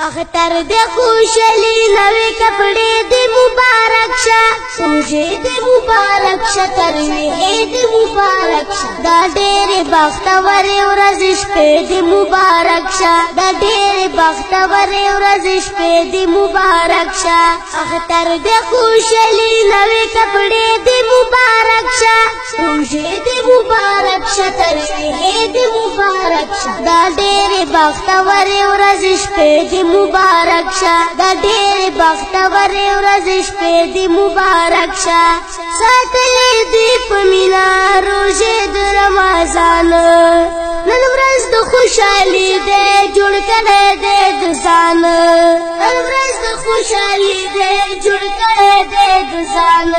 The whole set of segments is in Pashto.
اختر دے خوشلی نوے کپڑے دے مبارک شا روزے دے مبارک شا ترویحے دے مبارک شا دا ڈیرے بختور ورزش پہ دے مبارک شا دا ڈیرے بختور ورزش پہ دے مبارک شا اختر دے خوشلی نوے کپڑے دے مبارک شا روزے دے مبارک شا ترویحے دے مبارک شا دا ڈیرے بختور ورزش پہ دے مبارک شا دا ډېر بختور ورځ شپې دې مبارک شا ساتلې دې په مینا روژې د رمضان نن ورځ د خوشحالي دې جوړ کړی دې د ځان نن ورځ د خوشحالي دې جوړ کړی دې د ځان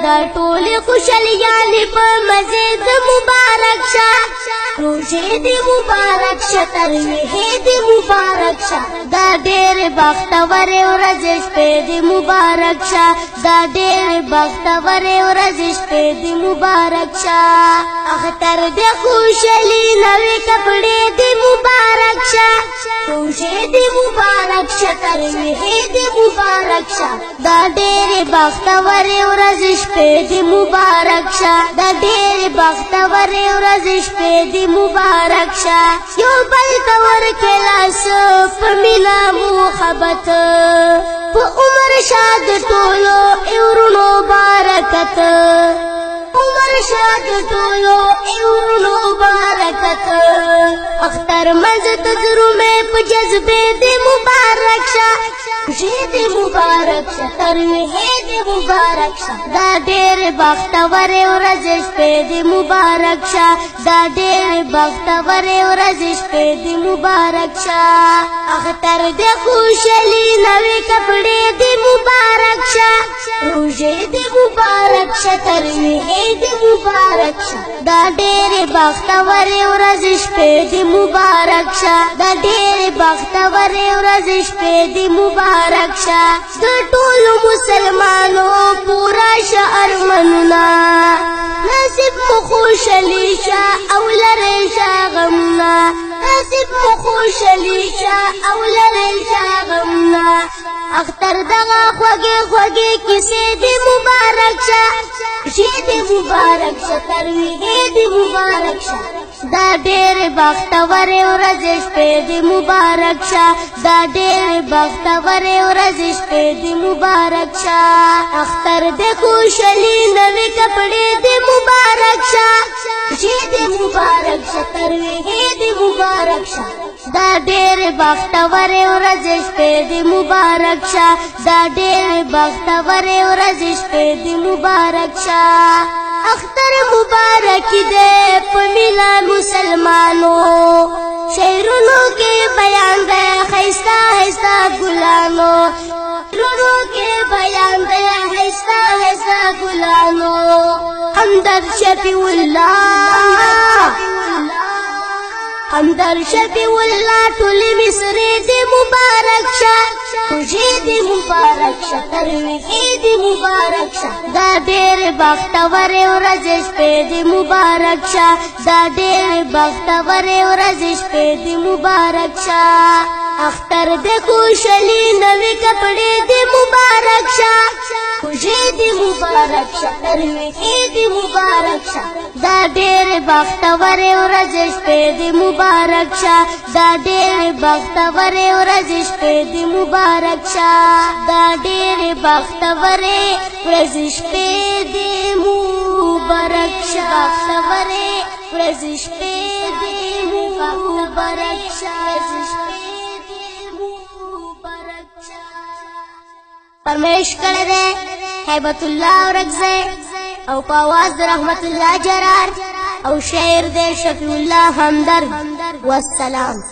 دا ټولې خوشحالیانې په مزې د مبارک شا روژې دې مبارک شا ترویحې دې مبارک شا دا ډېر بختور ورځ شپې دې مبارک شا دا ډېر بختور ورځ شپې دې مبارک شا اختر دې خوشحالي نوې کپڑے دې مبارک شا روژې دې مبارک شا ترویحې دې مبارک شا دا ډېر بختور ورځ شپې دې مبارک شا دا ډېر بختور ورځ شپې دې مبارک شا یو بل ته ورکړه لاس په مینا محبت په عمر شاد ټولو ایورونو برکت عمر شاد ټولو ایورونو برکت اختر منځ ته درو مې په جذبې دې مبارک شا روژې دې مبارک شا ترویحې دې مبارک شا دا ډېر بختور ورځ شپې دې مبارک شا دا ډېر بختور ورځ شپې دې مبارک شا اختر دې خوشحالي نوې کپڑے دې مبارک شا روژې دې مبارک شا ترویحې دې مبارک شا دا ډېر بختور ورځ شپې دې مبارک شا دا ډېر بختور ورځ شپې دې مبارک شا د ټولو مسلمانو پورا شه ارمانونه نصیب مو خوشحالي شه او لرئ شه غمونه نصیب مو خوشحالي شه او لرئ شه غمونه اختر دغه خوږې خوږې کیسې دې مبارک شه روژې دې مبارک شه ترویحې دې مبارک شه دا ډېر بختور ورځ شپې دې مبارک شه دا ډېر بختور ورځ شپې دې مبارک شه اختر دې خوشحالي نوې کپڑے دې مبارک شه روژې دې مبارک شه ترویحې دې مبارک شه دا ډېر بختور ورځ شپې دې مبارک شه دا ډېر بختور ورځ شپې دې مبارک شه اختر مبارک دے پمینا مسلمانو شعرونو کے بیان دے خیستہ خیستہ گلانو شعرونو کے بیان دے خیستہ خیستہ گلانو حمدر شفیع اللہ حمدر شفیع اللہ ټولې مصرې دې مبارک شه روژې دې مبارک شه ترویحې دې مبارک شه دا ډېر بختور ورځ شپې دې مبارک شه دا ډېر بختور ورځ شپې دې مبارک شه اختر دې خوشحالي نوې کپڑے دې مبارک شه روژې دې مبارک شه ترویحې دې مبارک شه دا ډېر بختور ورځ شپې دې مبارک شه دا ډېر بختور ورځ شپې دې مبارک شه دا ډېر بختور ورځ شپې دې مبارک شه بختور ورځ شپې دې مبارک شه فرمایش کړی دی هیبت الله اورکزی او په آواز د رحمت الله جرار او شعر دی شفیع الله همدرد والسلام